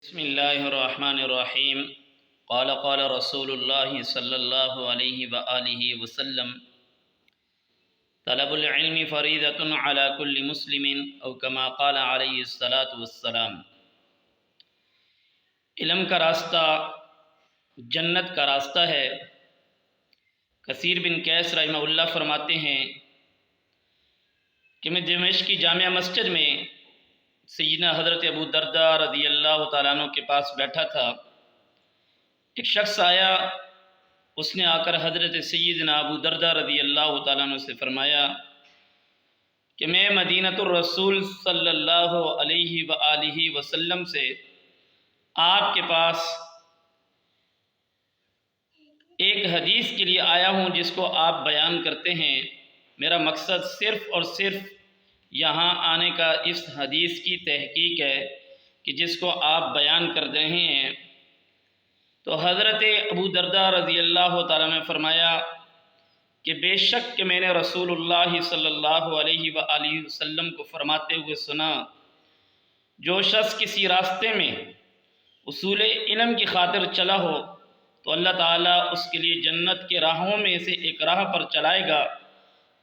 بسم اللہ الرحمن الرحیم قال رسول اللہ صلی اللہ علیہ وآلہ وسلم طلب العلم فریضۃ علی کل مسلم او کما قال علیہ الصلاۃ والسلام۔ علم کا راستہ جنت کا راستہ ہے۔ کثیر بن قیس رحمہ اللہ فرماتے ہیں کہ میں دمشق کی جامع مسجد میں سیدنا حضرت ابو درداء رضی اللہ تعالیٰ عنہ کے پاس بیٹھا تھا۔ ایک شخص آیا، اس نے آ کر حضرت سیدنا ابو درداء رضی اللہ تعالیٰ عنہ سے فرمایا کہ میں مدینۃ الرسول صلی اللہ علیہ وآلہ وسلم سے آپ کے پاس ایک حدیث کے لیے آیا ہوں جس کو آپ بیان کرتے ہیں۔ میرا مقصد صرف اور صرف یہاں آنے کا اس حدیث کی تحقیق ہے کہ جس کو آپ بیان کر رہے ہیں۔ تو حضرت ابو درداء رضی اللہ تعالیٰ نے فرمایا کہ بے شک کہ میں نے رسول اللہ صلی اللہ علیہ وآلہ وسلم کو فرماتے ہوئے سنا، جو شخص کسی راستے میں اصول علم کی خاطر چلا ہو تو اللہ تعالیٰ اس کے لیے جنت کے راہوں میں سے ایک راہ پر چلائے گا،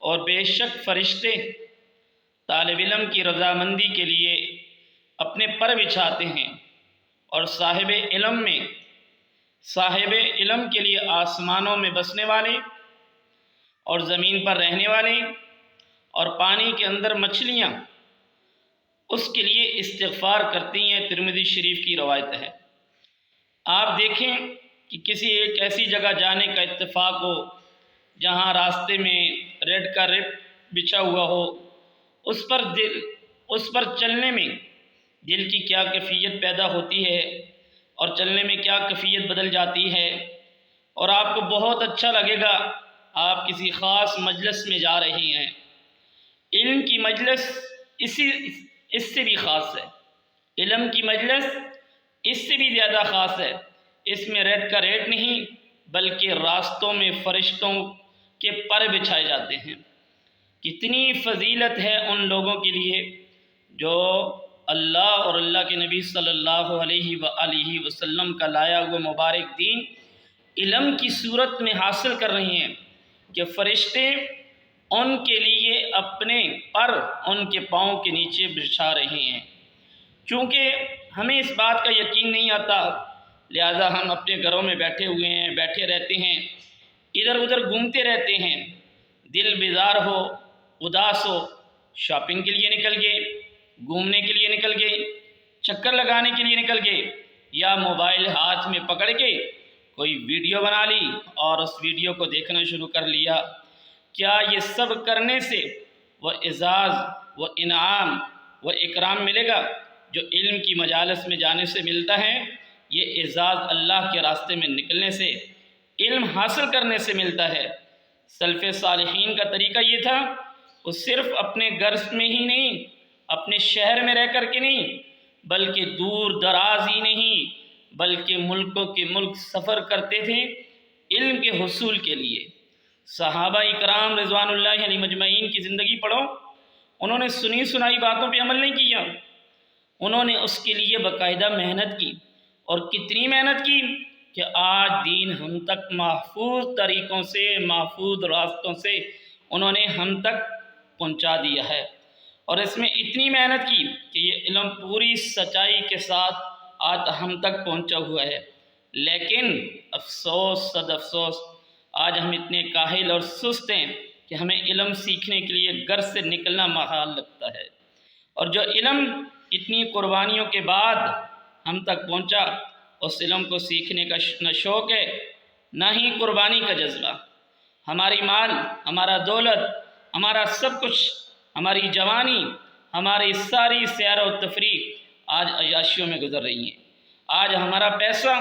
اور بے شک فرشتے طالب علم کی رضامندی کے لیے اپنے پر بچھاتے ہیں، اور صاحب علم کے لیے آسمانوں میں بسنے والے اور زمین پر رہنے والے اور پانی کے اندر مچھلیاں اس کے لیے استغفار کرتی ہیں۔ ترمذی شریف کی روایت ہے۔ آپ دیکھیں کہ کسی ایک ایسی جگہ جانے کا اتفاق ہو جہاں راستے میں ریڈ کا ریپ بچھا ہوا ہو، اس پر چلنے میں دل کی کیا کیفیت پیدا ہوتی ہے اور چلنے میں کیا کیفیت بدل جاتی ہے، اور آپ کو بہت اچھا لگے گا۔ آپ کسی خاص مجلس میں جا رہے ہیں، علم کی مجلس اس سے بھی خاص ہے، علم کی مجلس اس سے بھی زیادہ خاص ہے۔ اس میں ریٹ کا ریٹ نہیں بلکہ راستوں میں فرشتوں کے پر بچھائے جاتے ہیں۔ کتنی فضیلت ہے ان لوگوں کے لیے جو اللہ اور اللہ کے نبی صلی اللہ علیہ وآلہ وسلم کا لایا ہوا مبارک دین علم کی صورت میں حاصل کر رہے ہیں، کہ فرشتے ان کے لیے اپنے پر ان کے پاؤں کے نیچے بچھا رہے ہیں۔ چونکہ ہمیں اس بات کا یقین نہیں آتا، لہذا ہم اپنے گھروں میں بیٹھے رہتے ہیں، ادھر ادھر گھومتے رہتے ہیں، دل بیزار ہو، اداس ہو، شاپنگ کے لیے نکل گئے، گھومنے کے لیے نکل گئے، چکر لگانے کے لیے نکل گئے، یا موبائل ہاتھ میں پکڑ کے کوئی ویڈیو بنا لی اور اس ویڈیو کو دیکھنا شروع کر لیا۔ کیا یہ سب کرنے سے وہ اعزاز، وہ انعام، وہ اکرام ملے گا جو علم کی مجالس میں جانے سے ملتا ہے؟ یہ اعزاز اللہ کے راستے میں نکلنے سے، علم حاصل کرنے سے ملتا ہے۔ سلف صالحین کا طریقہ یہ تھا، وہ صرف اپنے گھر میں ہی نہیں، اپنے شہر میں رہ کر کے نہیں، بلکہ دور دراز ہی نہیں بلکہ ملکوں کے ملک سفر کرتے تھے علم کے حصول کے لیے۔ صحابہ اکرام رضوان اللہ علیہ مجمعین کی زندگی پڑھو، انہوں نے سنی سنائی باتوں پہ عمل نہیں کیا، انہوں نے اس کے لیے باقاعدہ محنت کی، اور کتنی محنت کی کہ آج دین ہم تک محفوظ طریقوں سے، محفوظ راستوں سے انہوں نے ہم تک پہنچا دیا ہے۔ اور اس میں اتنی محنت کی کہ یہ علم پوری سچائی کے ساتھ آج ہم تک پہنچا ہوا ہے۔ لیکن افسوس، صد افسوس، آج ہم اتنے کاہل اور سست ہیں کہ ہمیں علم سیکھنے کے لیے گھر سے نکلنا محال لگتا ہے، اور جو علم اتنی قربانیوں کے بعد ہم تک پہنچا، اس علم کو سیکھنے کا نہ شوق ہے نہ ہی قربانی کا جذبہ۔ ہماری مال، ہمارا دولت، ہمارا سب کچھ، ہماری جوانی، ہماری ساری سیر و تفریح آج عیاشیوں میں گزر رہی ہیں۔ آج ہمارا پیسہ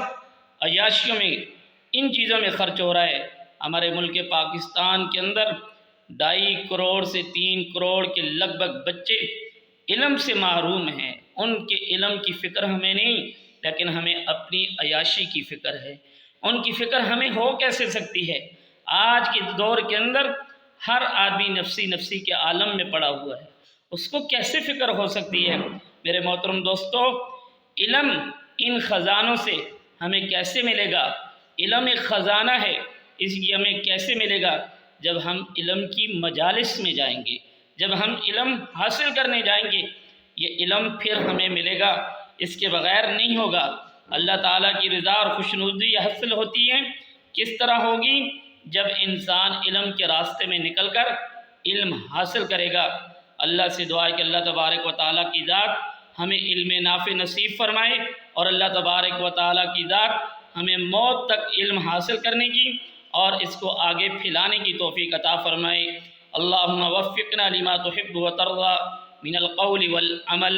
عیاشیوں میں، ان چیزوں میں خرچ ہو رہا ہے۔ ہمارے ملک پاکستان کے اندر 2.5 کروڑ سے 3 کروڑ کے لگ بھگ بچے علم سے محروم ہیں۔ ان کے علم کی فکر ہمیں نہیں، لیکن ہمیں اپنی عیاشی کی فکر ہے۔ ان کی فکر ہمیں ہو کیسے سکتی ہے؟ آج کے دور کے اندر ہر آدمی نفسی کے عالم میں پڑا ہوا ہے، اس کو کیسے فکر ہو سکتی ہے؟ میرے محترم دوستو، علم ان خزانوں سے ہمیں کیسے ملے گا؟ علم ایک خزانہ ہے، اس کی ہمیں کیسے ملے گا؟ جب ہم علم کی مجالس میں جائیں گے، جب ہم علم حاصل کرنے جائیں گے، یہ علم پھر ہمیں ملے گا، اس کے بغیر نہیں ہوگا۔ اللہ تعالیٰ کی رضا اور خوشنودی حاصل ہوتی ہے، کس طرح ہوگی؟ جب انسان علم کے راستے میں نکل کر علم حاصل کرے گا۔ اللہ سے دعا ہے کہ اللہ تبارک و تعالیٰ کی ذات ہمیں علم نافع نصیب فرمائے، اور اللہ تبارک و تعالیٰ کی ذات ہمیں موت تک علم حاصل کرنے کی اور اس کو آگے پھیلانے کی توفیق عطا فرمائے۔ اللہم وفقنا لما تحب و ترضى من القول والعمل